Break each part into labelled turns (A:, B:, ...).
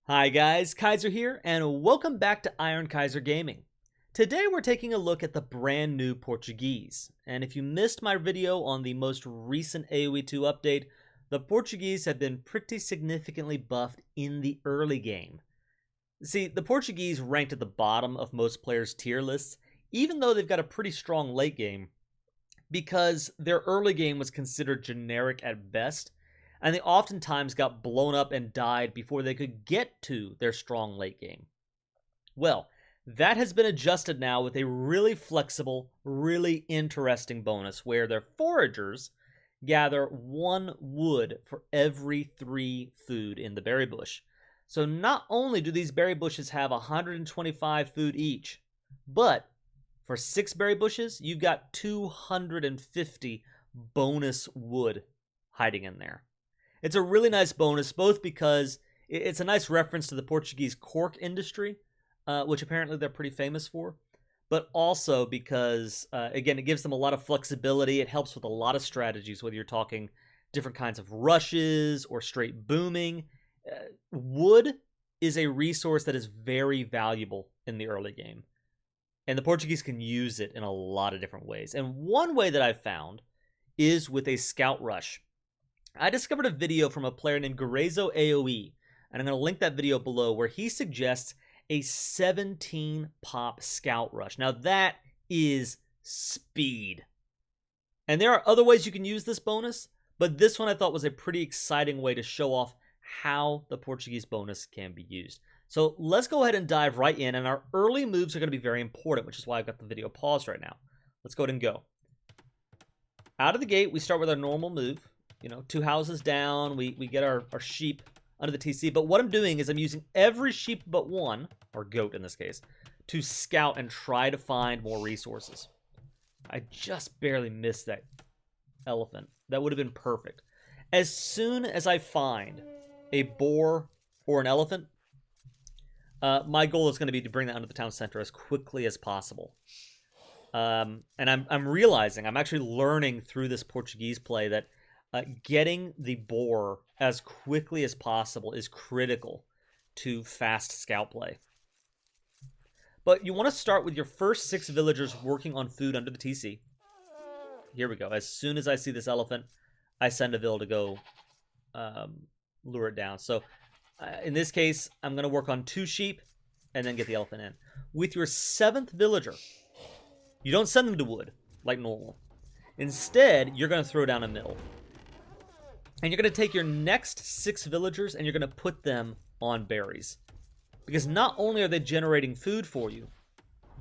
A: Hi guys, Kaiser here, and welcome back to Iron Kaiser Gaming. Today we're taking a look at the brand new Portuguese, and if you missed my video on the most recent AoE 2 update, the Portuguese have been pretty significantly buffed in the early game. See, the Portuguese ranked at the bottom of most players' tier lists, even though they've got a pretty strong late game, because their early game was considered generic at best, and they oftentimes got blown up and died before they could get to their strong late game. Well, that has been adjusted now with a really flexible, really interesting bonus where their foragers gather 1 wood for every 3 food in the berry bush. So not only do these berry bushes have 125 food each, but for 6 berry bushes, you've got 250 bonus wood hiding in there. It's a really nice bonus, both because it's a nice reference to the Portuguese cork industry, which apparently they're pretty famous for, but also because, again, it gives them a lot of flexibility. It helps with a lot of strategies, whether you're talking different kinds of rushes or straight booming. Wood is a resource that is very valuable in the early game, and the Portuguese can use it in a lot of different ways. And one way that I've found is with a scout rush. I discovered a video from a player named Gurezo AoE, and I'm going to link that video below, where he suggests a 17 pop scout rush. Now that is speed. And there are other ways you can use this bonus, but this one I thought was a pretty exciting way to show off how the Portuguese bonus can be used. So let's go ahead and dive right in, and our early moves are going to be very important, which is why I've got the video paused right now. Let's go ahead and go. Out of the gate, we start with our normal move. 2 houses down, we get our sheep under the TC. But what I'm doing is I'm using every sheep but one, or goat in this case, to scout and try to find more resources. I just barely missed that elephant. That would have been perfect. As soon as I find a boar or an elephant, my goal is going to be to bring that under the town center as quickly as possible. And I'm realizing, I'm actually learning through this Portuguese play that getting the boar as quickly as possible is critical to fast scout play. But you want to start with your first 6 villagers working on food under the TC. Here we go. As soon as I see this elephant, I send a vill to go lure it down. So in this case, I'm going to work on 2 sheep and then get the elephant in. With your 7th villager, you don't send them to wood like normal. Instead, you're going to throw down a mill. And you're going to take your next 6 villagers and you're going to put them on berries. Because not only are they generating food for you,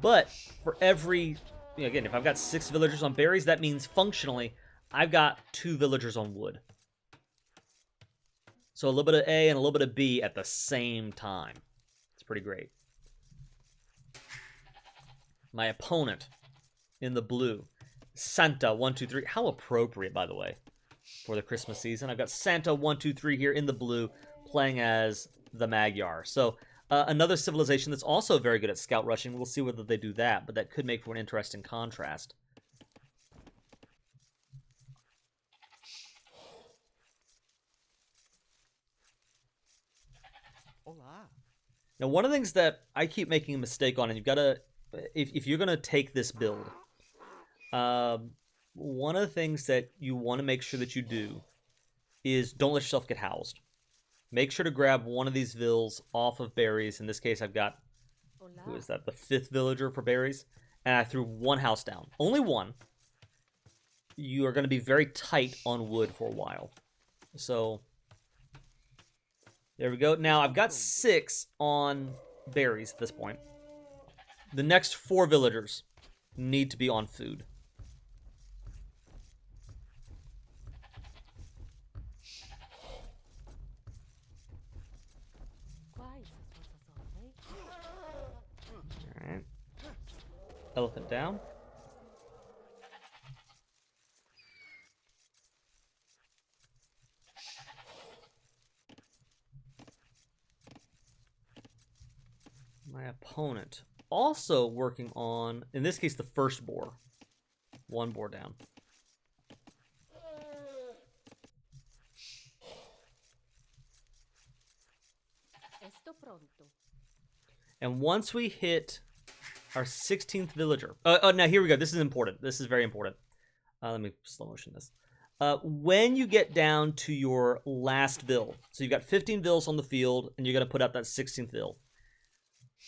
A: but for every... again, if I've got 6 villagers on berries, that means functionally I've got 2 villagers on wood. So a little bit of A and a little bit of B at the same time. It's pretty great. My opponent in the blue, Santa 123. How appropriate, by the way, for the Christmas season. I've got Santa 123 here in the blue, playing as the Magyar. So another civilization that's also very good at scout rushing. We'll see whether they do that, but that could make for an interesting contrast.
B: Hola.
A: Now, one of the things that I keep making a mistake on, and you've got to, if you're going to take this build, one of the things that you want to make sure that you do is don't let yourself get housed. Make sure to grab one of these vills off of berries. In this case, I've got, who is that? The 5th villager for berries. And I threw 1 house down. Only 1. You are going to be very tight on wood for a while. So, there we go. Now, I've got 6 on berries at this point. The next 4 villagers need to be on food. Alright. Elephant down. My opponent also working on, in this case, the first boar. 1 boar down. And once we hit our 16th villager... now here we go. This is important. This is very important. Let me slow motion this. When you get down to your last vill, so you've got 15 vills on the field, and you're going to put out that 16th vill.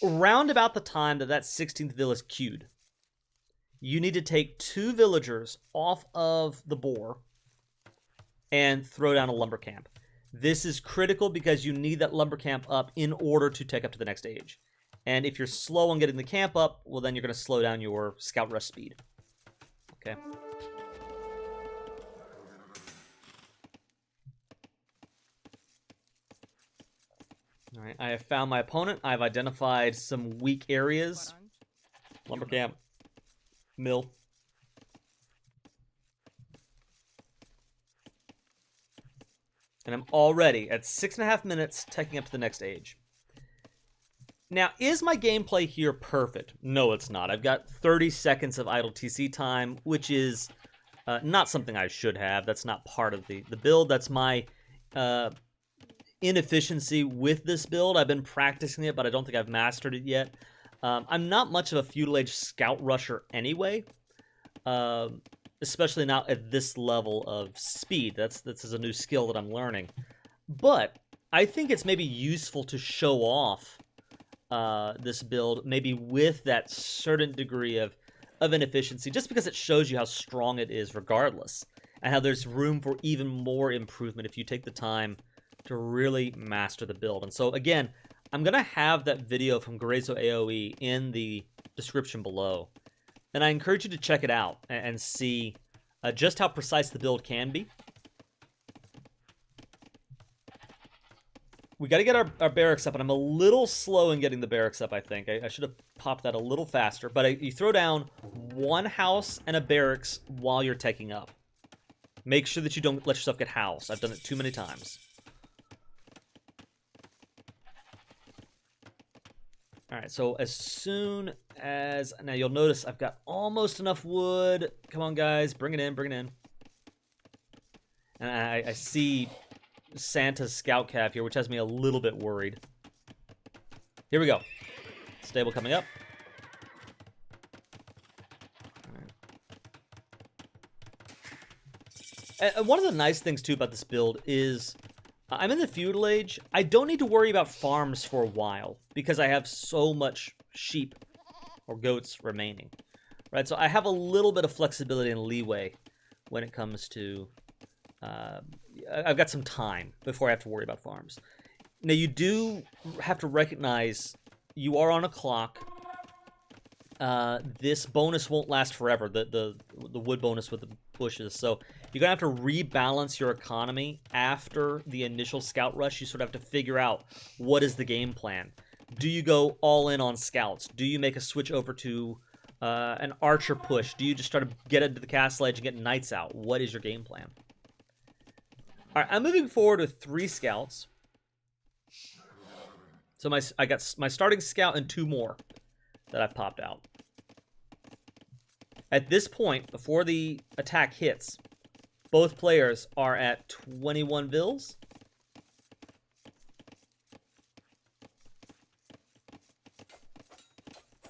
A: Around about the time that that 16th vill is queued, you need to take 2 villagers off of the boar and throw down a lumber camp. This is critical because you need that lumber camp up in order to take up to the next stage. And if you're slow on getting the camp up, well, then you're going to slow down your scout rush speed. Okay. All right, I have found my opponent. I've identified some weak areas. Lumber camp. Mill. And I'm already at 6.5 minutes, taking up to the next age. Now, is my gameplay here perfect? No, it's not. I've got 30 seconds of idle TC time, which is not something I should have. That's not part of the build. That's my inefficiency with this build. I've been practicing it, but I don't think I've mastered it yet. I'm not much of a feudal age scout rusher anyway, especially not at this level of speed. This is a new skill that I'm learning. But I think it's maybe useful to show off this build, maybe with that certain degree of inefficiency, just because it shows you how strong it is regardless, and how there's room for even more improvement if you take the time to really master the build. And so again, I'm going to have that video from Grezzo AoE in the description below, and I encourage you to check it out and see just how precise the build can be. We got to get our barracks up, and I'm a little slow in getting the barracks up, I think. I should have popped that a little faster, but you throw down 1 house and a barracks while you're taking up. Make sure that you don't let yourself get housed. I've done it too many times. All right, so as soon as... Now, you'll notice I've got almost enough wood. Come on, guys. Bring it in, bring it in. And I see Santa's scout cav here, which has me a little bit worried. Here we go. Stable coming up. All right. And one of the nice things, too, about this build is... I'm in the feudal age. I don't need to worry about farms for a while because I have so much sheep or goats remaining, right? So I have a little bit of flexibility and leeway when it comes to... I've got some time before I have to worry about farms. Now, you do have to recognize you are on a clock. This bonus won't last forever, the wood bonus with the bushes. So you're going to have to rebalance your economy after the initial scout rush. You sort of have to figure out what is the game plan. Do you go all in on scouts? Do you make a switch over to an archer push? Do you just try to get into the castle edge and get knights out? What is your game plan? All right, I'm moving forward with 3 scouts. So I got my starting scout and 2 more that I've popped out. At this point, before the attack hits, both players are at 21 vills.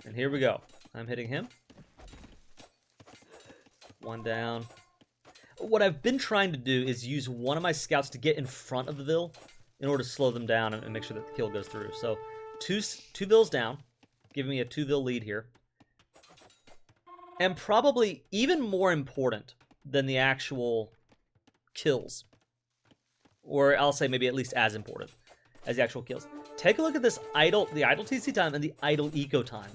A: And here we go. I'm hitting him. 1 down. What I've been trying to do is use one of my scouts to get in front of the vill in order to slow them down and make sure that the kill goes through. So 2 vills down, giving me a 2 vill lead here. And probably even more important than the actual kills, or I'll say maybe at least as important as the actual kills. Take a look at this the idle TC time and the idle eco time.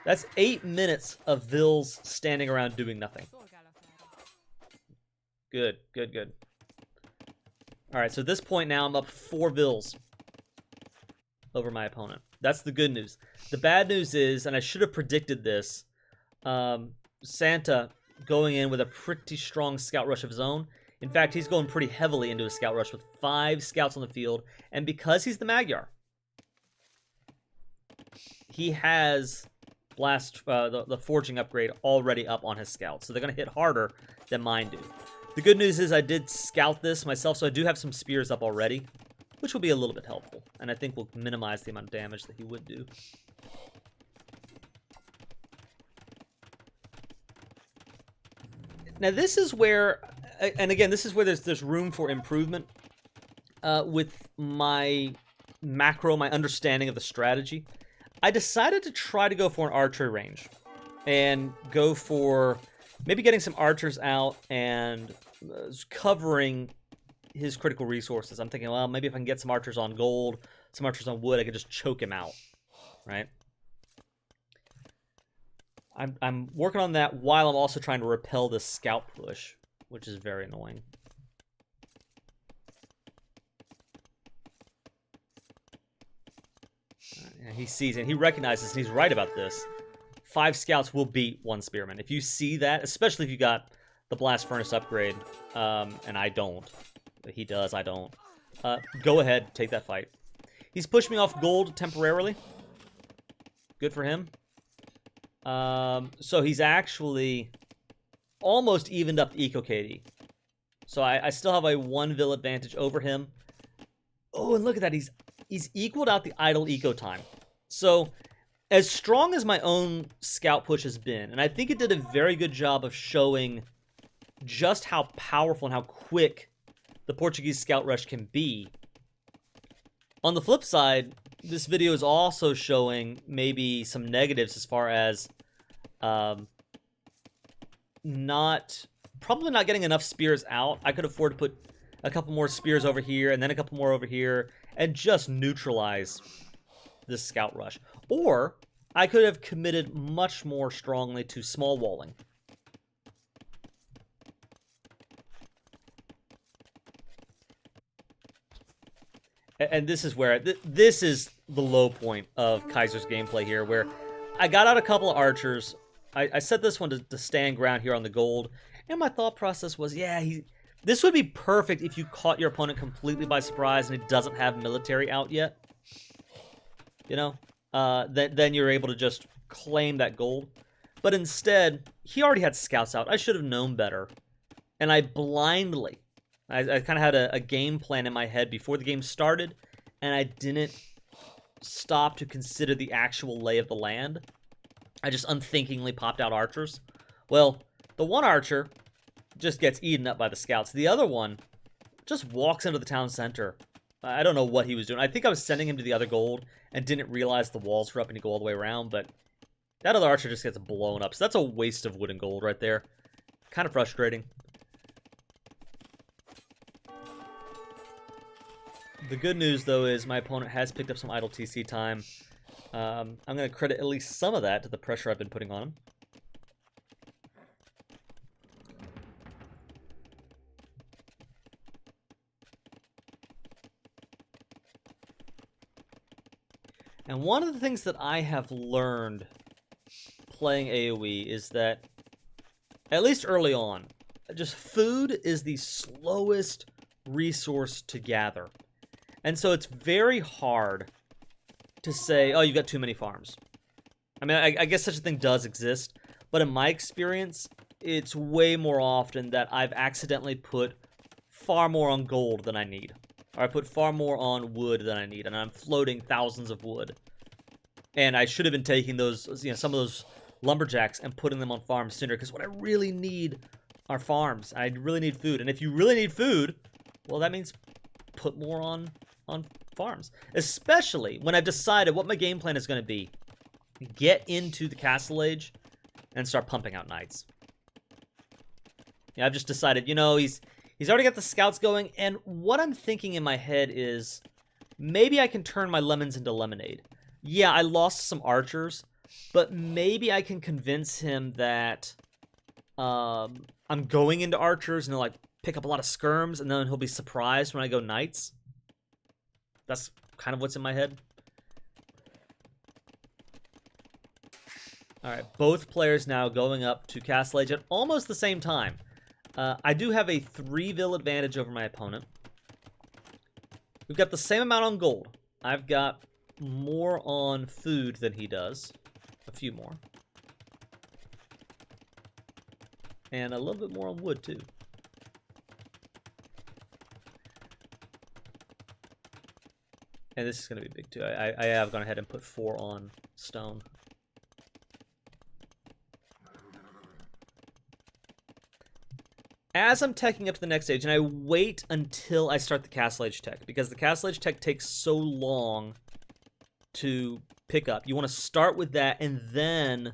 A: That's 8 minutes of vills standing around doing nothing. Good, good, good. All right, so at this point now I'm up 4 vills over my opponent. That's the good news. The bad news is, and I should have predicted this, Santa going in with a pretty strong scout rush of his own. In fact, he's going pretty heavily into a scout rush with 5 scouts on the field. And because he's the Magyar, he has the forging upgrade already up on his scouts. So they're going to hit harder than mine do. The good news is I did scout this myself, so I do have some spears up already. which will be a little bit helpful, and I think will minimize the amount of damage that he would do. Now this is where, and again, this is where there's room for improvement with my macro, my understanding of the strategy. I decided to try to go for an archery range and go for maybe getting some archers out and covering his critical resources. I'm thinking, well, maybe if I can get some archers on gold, some archers on wood, I could just choke him out, right? I'm working on that while I'm also trying to repel this scout push, which is very annoying. And he sees it, and he recognizes, and he's right about this. 5 scouts will beat 1 spearman. If you see that, especially if you got the blast furnace upgrade, and I don't. He does, I don't. Go ahead, take that fight. He's pushed me off gold temporarily. Good for him. So he's actually almost evened up the eco KD. So I still have a 1 vil advantage over him. Oh, and look at that. He's equaled out the idle eco time. So as strong as my own scout push has been, and I think it did a very good job of showing just how powerful and how quick the Portuguese scout rush can be. On the flip side, this video is also showing maybe some negatives as far as probably not getting enough spears out. I could afford to put a couple more spears over here and then a couple more over here and just neutralize this scout rush. Or I could have committed much more strongly to small walling. And this is where, this is the low point of Kaiser's gameplay here, where I got out a couple of archers. I set this one to stand ground here on the gold, and my thought process was, yeah, this would be perfect if you caught your opponent completely by surprise and it doesn't have military out yet. You know? Then you're able to just claim that gold. But instead, he already had scouts out. I should have known better. And I blindly... I kind of had a game plan in my head before the game started, and I didn't stop to consider the actual lay of the land. I just unthinkingly popped out archers. Well, the one archer just gets eaten up by the scouts. The other one just walks into the town center. I don't know what he was doing. I think I was sending him to the other gold and didn't realize the walls were up and he go all the way around, but that other archer just gets blown up. So that's a waste of wood and gold right there. Kind of frustrating. The good news, though, is my opponent has picked up some idle TC time. I'm going to credit at least some of that to the pressure I've been putting on him. And one of the things that I have learned playing AoE is that, at least early on, just food is the slowest resource to gather. And so it's very hard to say, oh, you've got too many farms. I mean, I guess such a thing does exist, but in my experience, it's way more often that I've accidentally put far more on gold than I need. Or I put far more on wood than I need, and I'm floating thousands of wood. And I should have been taking those, some of those lumberjacks and putting them on farms sooner, because what I really need are farms. I really need food. And if you really need food, well, that means put more on farms, especially when I've decided what my game plan is going to be. Get into the castle age and start pumping out knights. Yeah, I've just decided, he's already got the scouts going, and what I'm thinking in my head is maybe I can turn my lemons into lemonade. Yeah, I lost some archers, but maybe I can convince him that I'm going into archers and he'll pick up a lot of skirms, and then he'll be surprised when I go knights. That's kind of what's in my head. Alright, both players now going up to Castle Age at almost the same time. I do have a 3 vil advantage over my opponent. We've got the same amount on gold. I've got more on food than he does. A few more. And a little bit more on wood, too. And this is going to be big too. I have gone ahead and put 4 on stone. As I'm teching up to the next stage, and I wait until I start the Castle Age tech, because the Castle Age tech takes so long to pick up. You want to start with that and then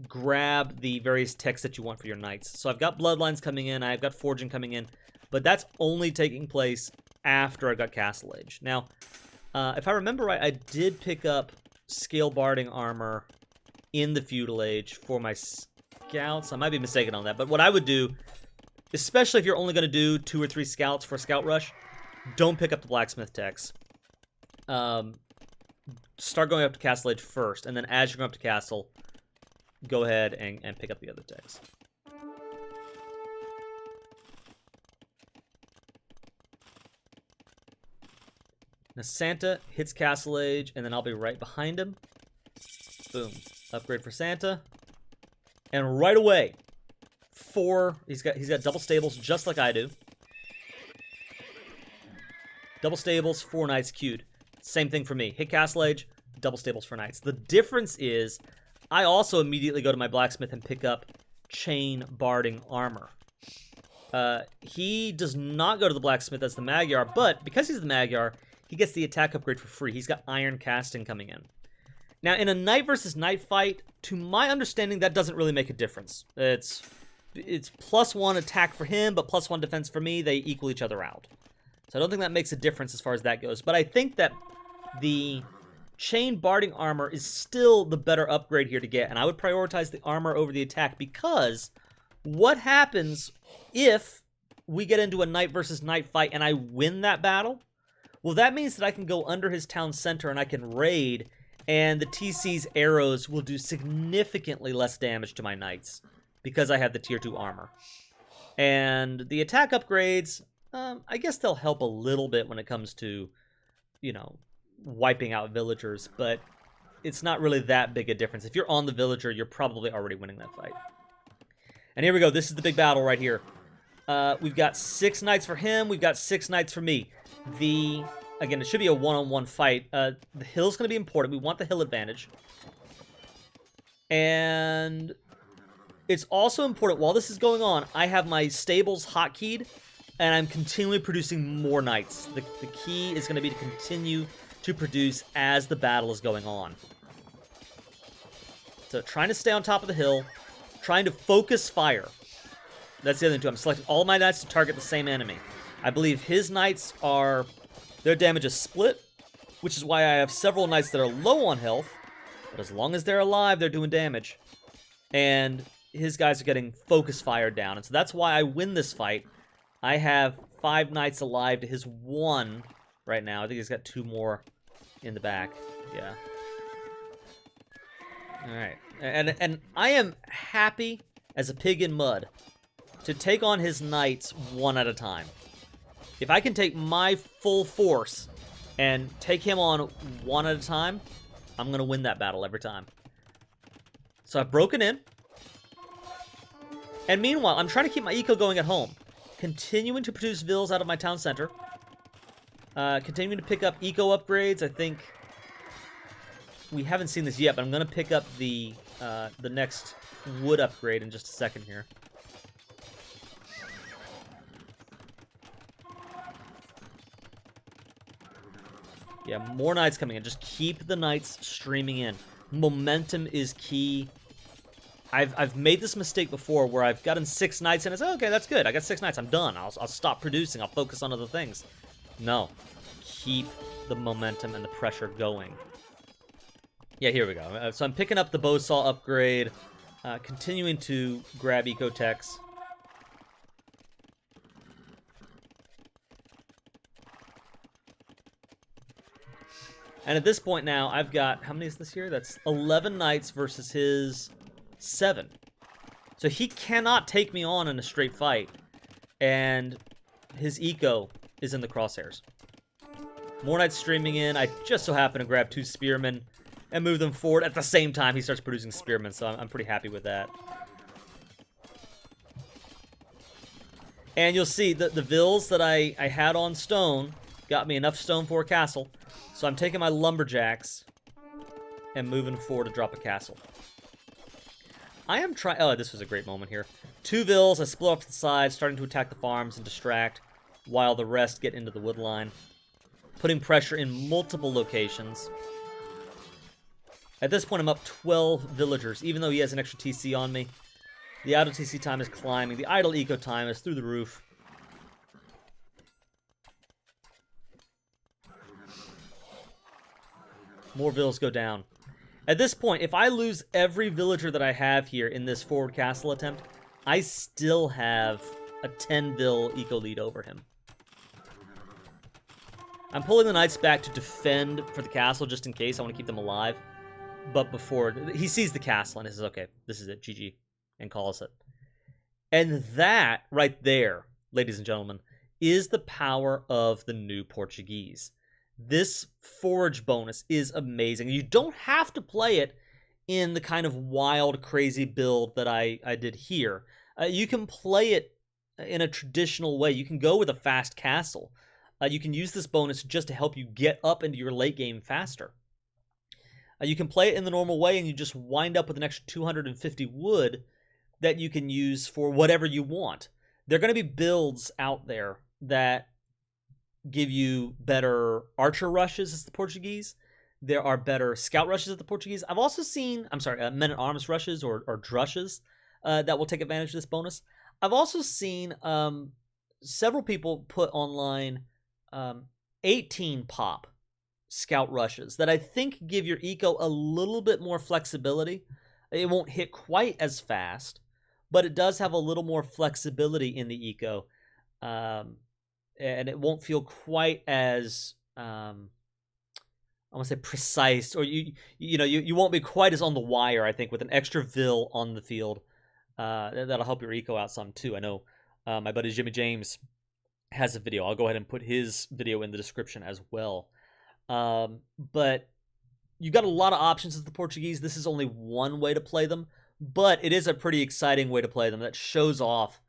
A: grab the various techs that you want for your knights. So I've got Bloodlines coming in, I've got Forging coming in, but that's only taking place after I got Castle Age. Now, if I remember right, I did pick up Scale Barding armor in the Feudal Age for my scouts. I might be mistaken on that, but what I would do, especially if you're only going to do 2 or 3 scouts for a scout rush, don't pick up the blacksmith techs. Start going up to Castle Age first, and then as you're going up to Castle, go ahead and pick up the other techs. Now Santa hits Castle Age, and then I'll be right behind him. Boom. Upgrade for Santa. And right away, he's got double stables just like I do. Double stables, 4 knights queued. Same thing for me. Hit Castle Age, double stables for knights. The difference is I also immediately go to my blacksmith and pick up chain barding armor. He does not go to the blacksmith as the Magyar, but because he's the Magyar, he gets the attack upgrade for free. He's got iron casting coming in. Now, in a knight versus knight fight, to my understanding, that doesn't really make a difference. It's +1 attack for him, but +1 defense for me. They equal each other out. So I don't think that makes a difference as far as that goes. But I think that the chain barding armor is still the better upgrade here to get. And I would prioritize the armor over the attack, because what happens if we get into a knight versus knight fight and I win that battle? Well, that means that I can go under his town center and I can raid, and the TC's arrows will do significantly less damage to my knights because I have the tier 2 armor. And the attack upgrades, I guess they'll help a little bit when it comes to, you know, wiping out villagers, but it's not really that big a difference. If you're on the villager, you're probably already winning that fight. And here we go. This is the big battle right here. We've got 6 knights for him. We've got 6 knights for me. Again, it should be a one-on-one fight. The hill's going to be important. We want the hill advantage. And it's also important, while this is going on, I have my stables hotkeyed, and I'm continually producing more knights. The key is going to be to continue to produce as the battle is going on. So trying to stay on top of the hill, trying to focus fire. That's the other thing too. I'm selecting all my knights to target the same enemy. I believe his knights are, their damage is split, which is why I have several knights that are low on health, but as long as they're alive, they're doing damage. And his guys are getting focus fire down, and so that's why I win this fight. I have 5 knights alive to his 1 right now. I think he's got 2 more in the back. Yeah. Alright. And I am happy as a pig in mud to take on his knights 1 at a time. If I can take my full force and take him on 1 at a time, I'm going to win that battle every time. So I've broken in. And meanwhile, I'm trying to keep my eco going at home. Continuing to produce vills out of my town center. Continuing to pick up eco upgrades. I think we haven't seen this yet, but I'm going to pick up the next wood upgrade in just a second here. Yeah, more knights coming in. Just keep the knights streaming in. Momentum is key. I've made this mistake before where I've gotten 6 knights and it's, oh, okay, that's good. I got 6 knights. I'm done. I'll stop producing. I'll focus on other things. No. Keep the momentum and the pressure going. Yeah, here we go. So I'm picking up the bow saw upgrade. Continuing to grab ecotechs. And at this point now, I've got, how many is this here? That's 11 knights versus his 7. So he cannot take me on in a straight fight. And his eco is in the crosshairs. More knights streaming in. I just so happen to grab 2 spearmen and move them forward. At the same time, he starts producing spearmen, so I'm pretty happy with that. And you'll see that the vills that I had on stone got me enough stone for a castle. So I'm taking my lumberjacks and moving forward to drop a castle. I am trying... Oh, this was a great moment here. 2 vills, I split off to the side, starting to attack the farms and distract, while the rest get into the wood line. Putting pressure in multiple locations. At this point, I'm up 12 villagers, even though he has an extra TC on me. The idle TC time is climbing. The idle eco time is through the roof. More vills go down. At this point, if I lose every villager that I have here in this forward castle attempt, I still have a 10 vill eco lead over him. I'm pulling the knights back to defend for the castle just in case. I want to keep them alive. But before... He sees the castle and he says, okay, this is it, GG, and calls it. And that right there, ladies and gentlemen, is the power of the new Portuguese. This forage bonus is amazing. You don't have to play it in the kind of wild, crazy build that I did here. You can play it in a traditional way. You can go with a fast castle. You can use this bonus just to help you get up into your late game faster. You can play it in the normal way and you just wind up with an extra 250 wood that you can use for whatever you want. There are going to be builds out there that give you better archer rushes as the Portuguese. There are better scout rushes as the Portuguese. I've also seen, men-at-arms rushes or drushes that will take advantage of this bonus. I've also seen several people put online 18 pop scout rushes that I think give your eco a little bit more flexibility. It won't hit quite as fast, but it does have a little more flexibility in the eco. And it won't feel quite as I want to say precise, or you won't be quite as on the wire. I think with an extra vill on the field, that'll help your eco out some too. I know my buddy Jimmy James has a video. I'll go ahead and put his video in the description as well. But you've got a lot of options with the Portuguese. This is only one way to play them, but it is a pretty exciting way to play them that shows off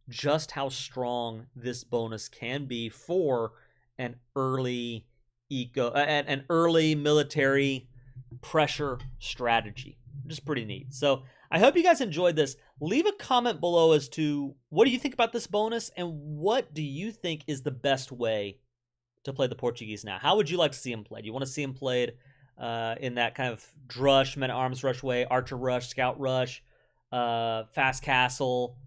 A: just how strong this bonus can be for an early an early military pressure strategy. Just pretty neat. So I hope you guys enjoyed this. Leave a comment below as to what do you think about this bonus and what do you think is the best way to play the Portuguese now. How would you like to see him played? You want to see him played in that kind of drush, men-at-arms rush way, archer rush, scout rush, fast castle?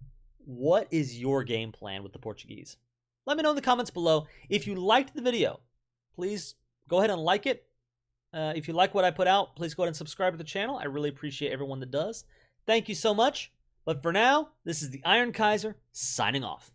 A: What is your game plan with the Portuguese? Let me know in the comments below. If you liked the video, please go ahead and like it. If you like what I put out, please go ahead and subscribe to the channel. I really appreciate everyone that does. Thank you so much. But for now, this is the Iron Kaiser signing off.